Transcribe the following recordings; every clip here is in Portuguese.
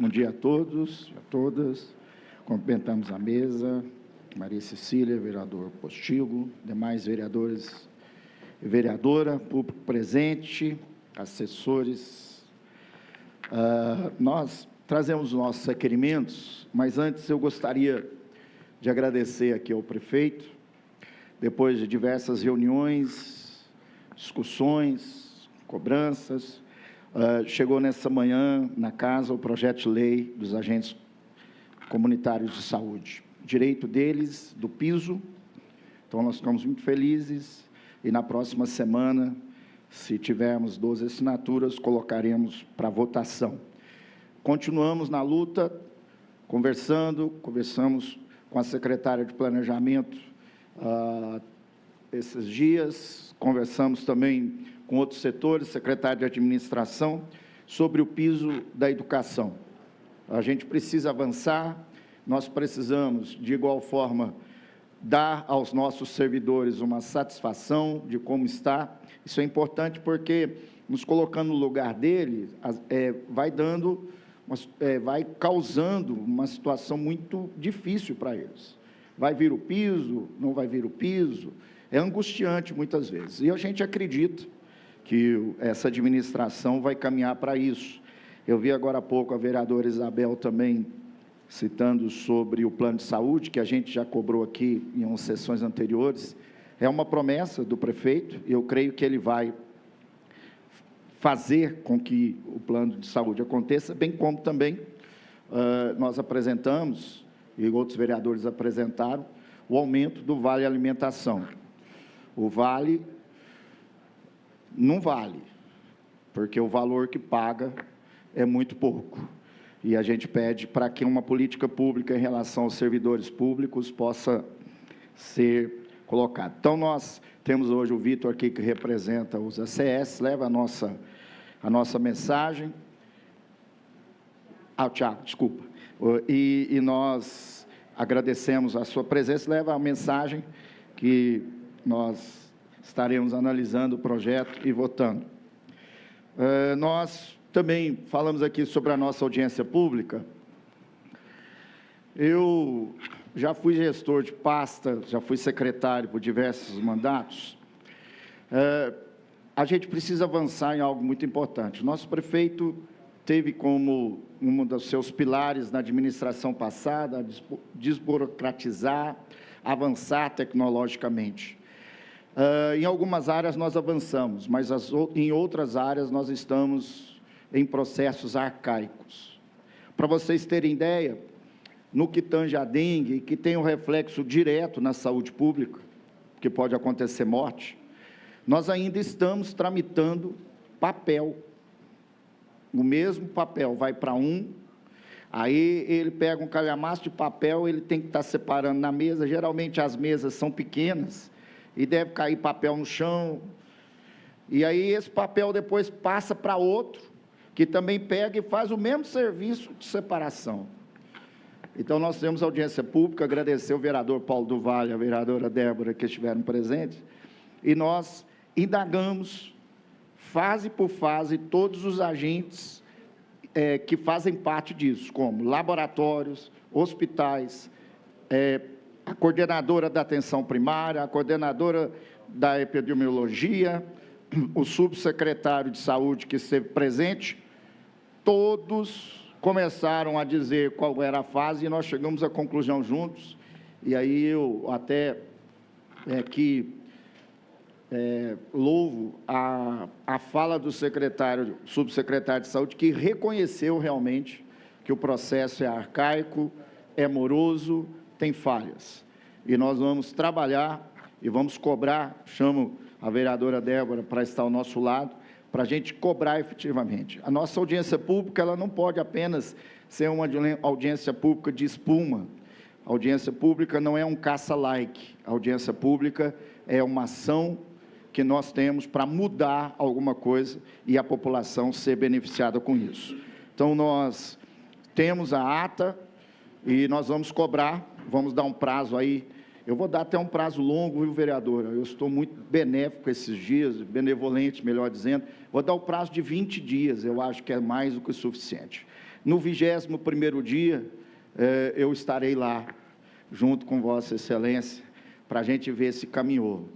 Bom dia a todos e a todas. Cumprimentamos a mesa, Maria Cecília, vereador Postigo, demais vereadores e vereadora, público presente, assessores. Nós trazemos nossos requerimentos, mas antes eu gostaria de agradecer aqui ao prefeito, depois de diversas reuniões, discussões, cobranças, chegou nessa manhã na casa o projeto de lei dos agentes comunitários de saúde, direito deles, do piso. Então, nós ficamos muito felizes e na próxima semana, se tivermos 12 assinaturas, colocaremos para votação. Continuamos na luta, conversamos com a secretária de Planejamento esses dias, conversamos também com outros setores, secretário de Administração, sobre o piso da educação. A gente precisa avançar, nós precisamos, de igual forma, dar aos nossos servidores uma satisfação de como está. Isso é importante porque, nos colocando no lugar dele, vai causando uma situação muito difícil para eles. Vai vir o piso, não vai vir o piso, é angustiante muitas vezes. E a gente acredita que essa administração vai caminhar para isso. Eu vi agora há pouco a vereadora Isabel também citando sobre o plano de saúde, que a gente já cobrou aqui em umas sessões anteriores. É uma promessa do prefeito, e eu creio que ele vai fazer com que o plano de saúde aconteça, bem como também nós apresentamos, e outros vereadores apresentaram, o aumento do Vale Alimentação. O Vale não vale, porque o valor que paga é muito pouco. E a gente pede para que uma política pública em relação aos servidores públicos possa ser colocada. Então, nós temos hoje o Vitor aqui, que representa os ACS, leva a nossa mensagem. O Tiago, desculpa. E nós agradecemos a sua presença, leva a mensagem que nós estaremos analisando o projeto e votando. Nós também falamos aqui sobre a nossa audiência pública. Eu já fui gestor de pasta, já fui secretário por diversos mandatos. A gente precisa avançar em algo muito importante. Nosso prefeito teve como um dos seus pilares na administração passada desburocratizar, avançar tecnologicamente. Em algumas áreas nós avançamos, mas em outras áreas nós estamos em processos arcaicos. Para vocês terem ideia, no que tange a dengue, que tem um reflexo direto na saúde pública, que pode acontecer morte, nós ainda estamos tramitando papel. O mesmo papel vai para aí ele pega um calhamaço de papel, ele tem que estar separando na mesa, geralmente as mesas são pequenas, e deve cair papel no chão, e aí esse papel depois passa para outro, que também pega e faz o mesmo serviço de separação. Então, nós temos audiência pública, agradecer o vereador Paulo do Vale, a vereadora Débora, que estiveram presentes, e nós indagamos, fase por fase, todos os agentes que fazem parte disso, como laboratórios, hospitais, a coordenadora da atenção primária, a coordenadora da epidemiologia, o subsecretário de saúde que esteve presente, todos começaram a dizer qual era a fase e nós chegamos à conclusão juntos, e aí eu até louvo a fala do subsecretário de saúde, que reconheceu realmente que o processo é arcaico, é moroso, tem falhas. E nós vamos trabalhar e vamos cobrar, chamo a vereadora Débora para estar ao nosso lado, para a gente cobrar efetivamente. A nossa audiência pública, ela não pode apenas ser uma audiência pública de espuma. A audiência pública não é um caça-like. A audiência pública é uma ação que nós temos para mudar alguma coisa e a população ser beneficiada com isso. Então, nós temos a ata e nós vamos cobrar, vamos dar um prazo aí. Eu vou dar até um prazo longo, viu, vereadora? Eu estou muito benéfico esses dias, benevolente, melhor dizendo. Vou dar o prazo de 20 dias, eu acho que é mais do que o suficiente. No 21º dia, eu estarei lá, junto com Vossa Excelência, para a gente ver se caminhou.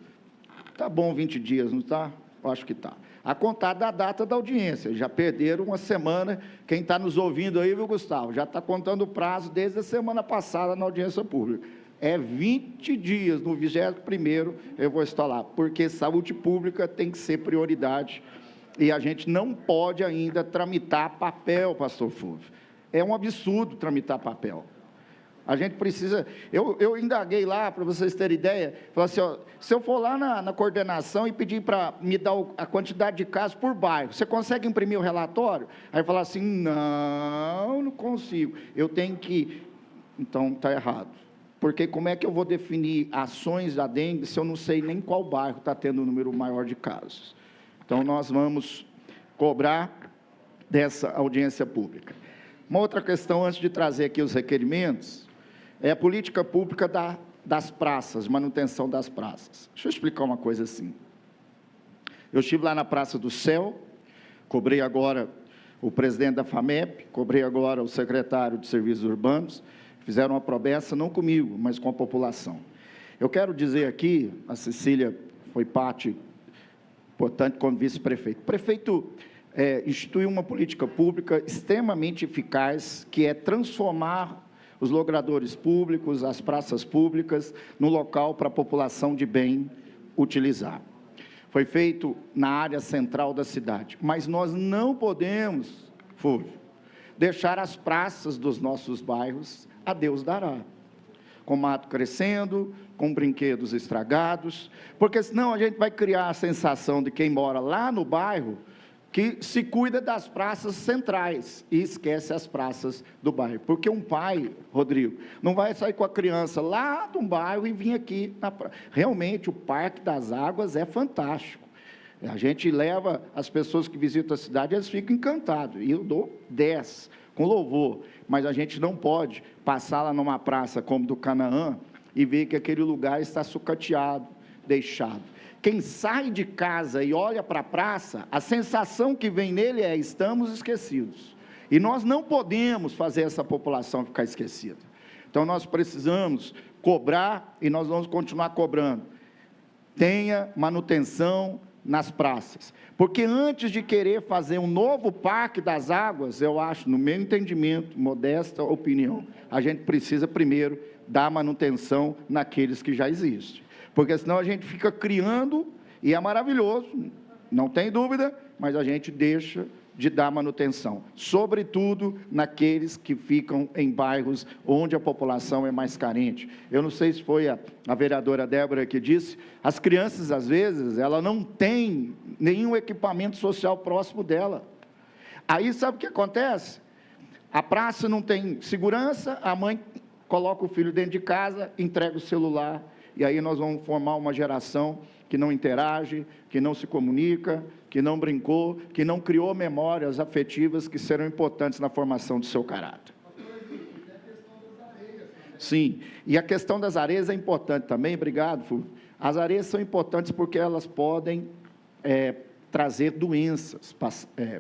Tá bom 20 dias, não está? Eu acho que está. A contar da data da audiência, já perderam uma semana, quem está nos ouvindo aí, viu, Gustavo? Já está contando o prazo desde a semana passada na audiência pública. É 20 dias, no 21º eu vou estar lá, porque saúde pública tem que ser prioridade, e a gente não pode ainda tramitar papel, pastor Fulvio. É um absurdo tramitar papel. A gente precisa, eu indaguei lá, para vocês terem ideia, falei assim, ó, se eu for lá na coordenação e pedir para me dar a quantidade de casos por bairro, você consegue imprimir o relatório? Aí falar assim, não consigo, eu tenho que, então está errado, porque como é que eu vou definir ações da dengue se eu não sei nem qual bairro está tendo o número maior de casos? Então nós vamos cobrar dessa audiência pública. Uma outra questão, antes de trazer aqui os requerimentos, é a política pública das praças, manutenção das praças. Deixa eu explicar uma coisa assim. Eu estive lá na Praça do Céu, cobrei agora o presidente da FAMEP, cobrei agora o secretário de Serviços Urbanos, fizeram uma promessa, não comigo, mas com a população. Eu quero dizer aqui, a Cecília foi parte importante como vice-prefeito. O prefeito instituiu uma política pública extremamente eficaz, que é transformar os logradouros públicos, as praças públicas, no local para a população de bem utilizar. Foi feito na área central da cidade, mas nós não podemos, Fulvio, deixar as praças dos nossos bairros a Deus dará, com mato crescendo, com brinquedos estragados, porque senão a gente vai criar a sensação de quem mora lá no bairro que se cuida das praças centrais e esquece as praças do bairro. Porque um pai, Rodrigo, não vai sair com a criança lá de um bairro e vir aqui na praça. Realmente, o Parque das Águas é fantástico. A gente leva as pessoas que visitam a cidade, eles ficam encantados. E eu dou 10, com louvor. Mas a gente não pode passar lá numa praça como do Canaã e ver que aquele lugar está sucateado, deixado. Quem sai de casa e olha para a praça, a sensação que vem nele é: estamos esquecidos. E nós não podemos fazer essa população ficar esquecida. Então, nós precisamos cobrar, e nós vamos continuar cobrando. Tenha manutenção nas praças. Porque antes de querer fazer um novo Parque das Águas, eu acho, no meu entendimento, modesta opinião, a gente precisa primeiro dar manutenção naqueles que já existem. Porque senão a gente fica criando, e é maravilhoso, não tem dúvida, mas a gente deixa de dar manutenção, sobretudo naqueles que ficam em bairros onde a população é mais carente. Eu não sei se foi a vereadora Débora que disse, as crianças, às vezes, ela não tem nenhum equipamento social próximo dela. Aí, sabe o que acontece? A praça não tem segurança, a mãe coloca o filho dentro de casa, entrega o celular, e aí nós vamos formar uma geração que não interage, que não se comunica, que não brincou, que não criou memórias afetivas que serão importantes na formação do seu caráter. Sim, e a questão das areias é importante também, obrigado, Fulvio. As areias são importantes porque elas podem trazer doenças,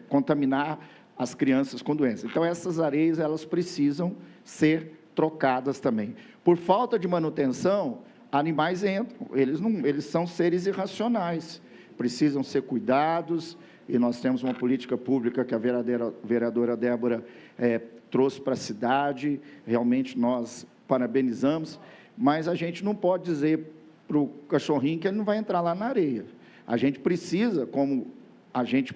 contaminar as crianças com doenças. Então, essas areias, elas precisam ser trocadas também. Por falta de manutenção, animais entram, eles são seres irracionais, precisam ser cuidados, e nós temos uma política pública que a vereadora Débora trouxe para a cidade, realmente nós parabenizamos, mas a gente não pode dizer para o cachorrinho que ele não vai entrar lá na areia. A gente precisa, como agente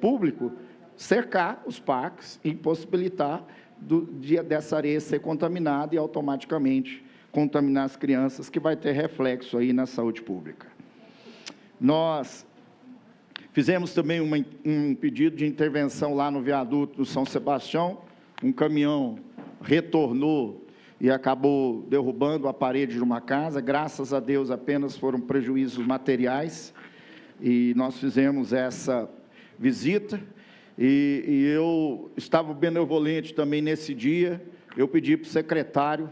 público, cercar os parques e impossibilitar dessa areia ser contaminada e automaticamente contaminar as crianças, que vai ter reflexo aí na saúde pública. Nós fizemos também um pedido de intervenção lá no viaduto do São Sebastião, um caminhão retornou e acabou derrubando a parede de uma casa, graças a Deus apenas foram prejuízos materiais, e nós fizemos essa visita, e eu estava benevolente também nesse dia, eu pedi para o secretário,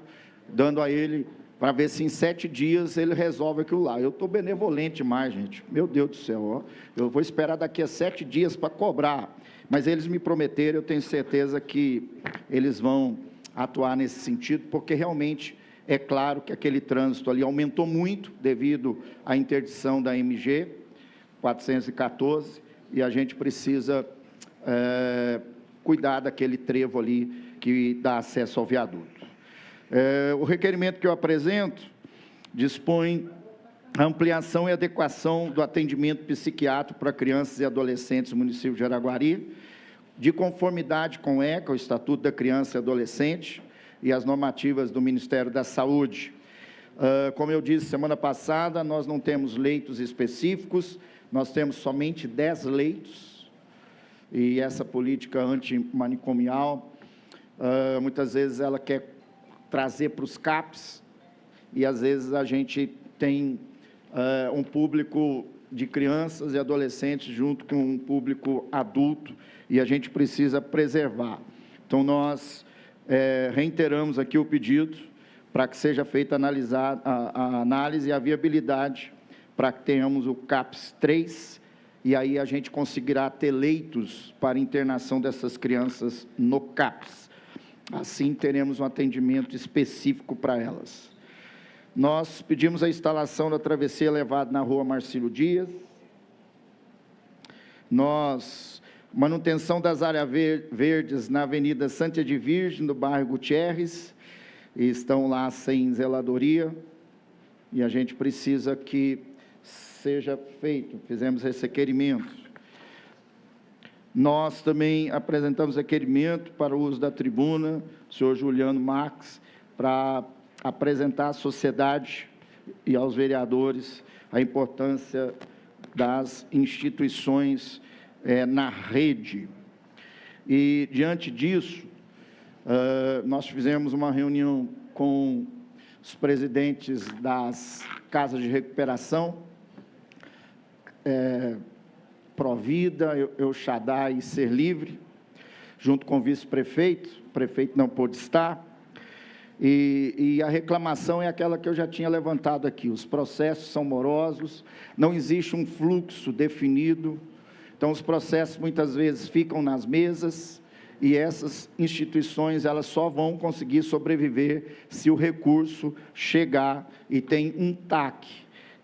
dando a ele, para ver se em 7 dias ele resolve aquilo lá. Eu estou benevolente demais, gente, meu Deus do céu, ó. Eu vou esperar daqui a 7 dias para cobrar, mas eles me prometeram, eu tenho certeza que eles vão atuar nesse sentido, porque realmente é claro que aquele trânsito ali aumentou muito devido à interdição da MG 414, e a gente precisa cuidar daquele trevo ali que dá acesso ao viaduto. O requerimento que eu apresento dispõe a ampliação e adequação do atendimento psiquiátrico para crianças e adolescentes no município de Araguari, de conformidade com o ECA, o Estatuto da Criança e Adolescente, e as normativas do Ministério da Saúde. Como eu disse semana passada, nós não temos leitos específicos, nós temos somente 10 leitos, e essa política antimanicomial, muitas vezes ela quer trazer para os CAPs, e às vezes a gente tem um público de crianças e adolescentes junto com um público adulto, e a gente precisa preservar. Então, nós reiteramos aqui o pedido para que seja feita a análise e a viabilidade para que tenhamos o CAPS 3, e aí a gente conseguirá ter leitos para internação dessas crianças no CAPS. Assim, teremos um atendimento específico para elas. Nós pedimos a instalação da travessia elevada na rua Marcílio Dias. Manutenção das áreas verdes na Avenida Santa de Virgem, no bairro Gutierrez, e estão lá sem zeladoria, e a gente precisa que seja feito, fizemos esse requerimento. Nós também apresentamos requerimento para o uso da tribuna, o senhor Juliano Marques, para apresentar à sociedade e aos vereadores a importância das instituições na rede. E, diante disso, nós fizemos uma reunião com os presidentes das casas de recuperação, Provida, Eu Shaddai e Ser Livre, junto com o vice-prefeito, o prefeito não pôde estar, e a reclamação é aquela que eu já tinha levantado aqui: os processos são morosos, não existe um fluxo definido, então os processos muitas vezes ficam nas mesas, e essas instituições elas só vão conseguir sobreviver se o recurso chegar e tem um TAC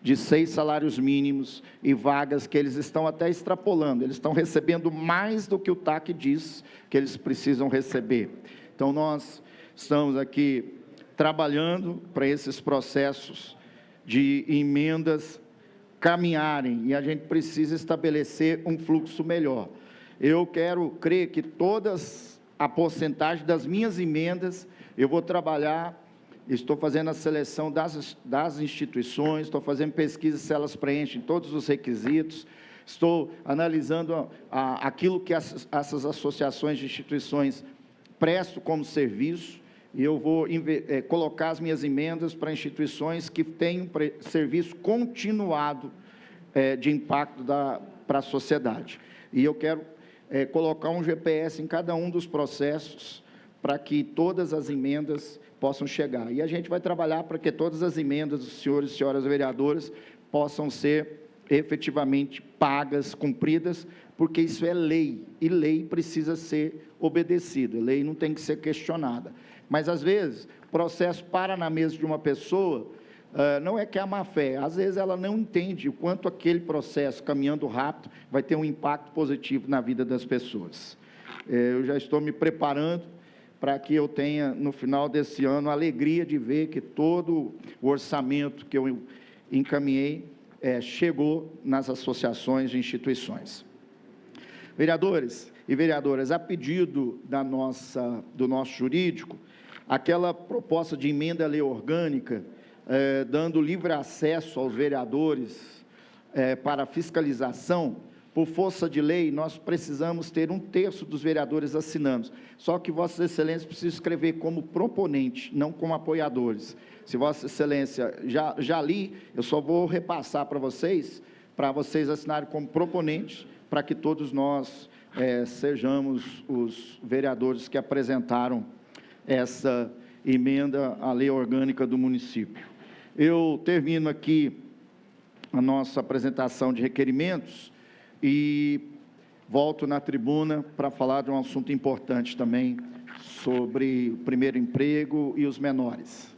de 6 salários mínimos e vagas que eles estão até extrapolando, eles estão recebendo mais do que o TAC diz que eles precisam receber. Então, nós estamos aqui trabalhando para esses processos de emendas caminharem, e a gente precisa estabelecer um fluxo melhor. Eu quero crer que todas a porcentagem das minhas emendas, eu vou trabalhar, estou fazendo a seleção das instituições, estou fazendo pesquisa se elas preenchem todos os requisitos, estou analisando aquilo que essas associações de instituições prestam como serviço, e eu vou colocar as minhas emendas para instituições que tenham serviço continuado de impacto para a sociedade. E eu quero colocar um GPS em cada um dos processos para que todas as emendas possam chegar. E a gente vai trabalhar para que todas as emendas dos senhores e senhoras vereadores possam ser efetivamente pagas, cumpridas, porque isso é lei, e lei precisa ser obedecida, lei não tem que ser questionada. Mas, às vezes, o processo para na mesa de uma pessoa, não é que é a má fé, às vezes ela não entende o quanto aquele processo, caminhando rápido, vai ter um impacto positivo na vida das pessoas. Eu já estou me preparando para que eu tenha, no final desse ano, a alegria de ver que todo o orçamento que eu encaminhei chegou nas associações e instituições. Vereadores e vereadoras, a pedido do nosso jurídico, aquela proposta de emenda à lei orgânica, dando livre acesso aos vereadores para fiscalização, por força de lei, nós precisamos ter 1/3 dos vereadores assinando. Só que Vossa Excelência precisa escrever como proponente, não como apoiadores. Se Vossa Excelência já li, eu só vou repassar para vocês assinarem como proponentes, para que todos nós sejamos os vereadores que apresentaram essa emenda à lei orgânica do município. Eu termino aqui a nossa apresentação de requerimentos e volto na tribuna para falar de um assunto importante também, sobre o primeiro emprego e os menores.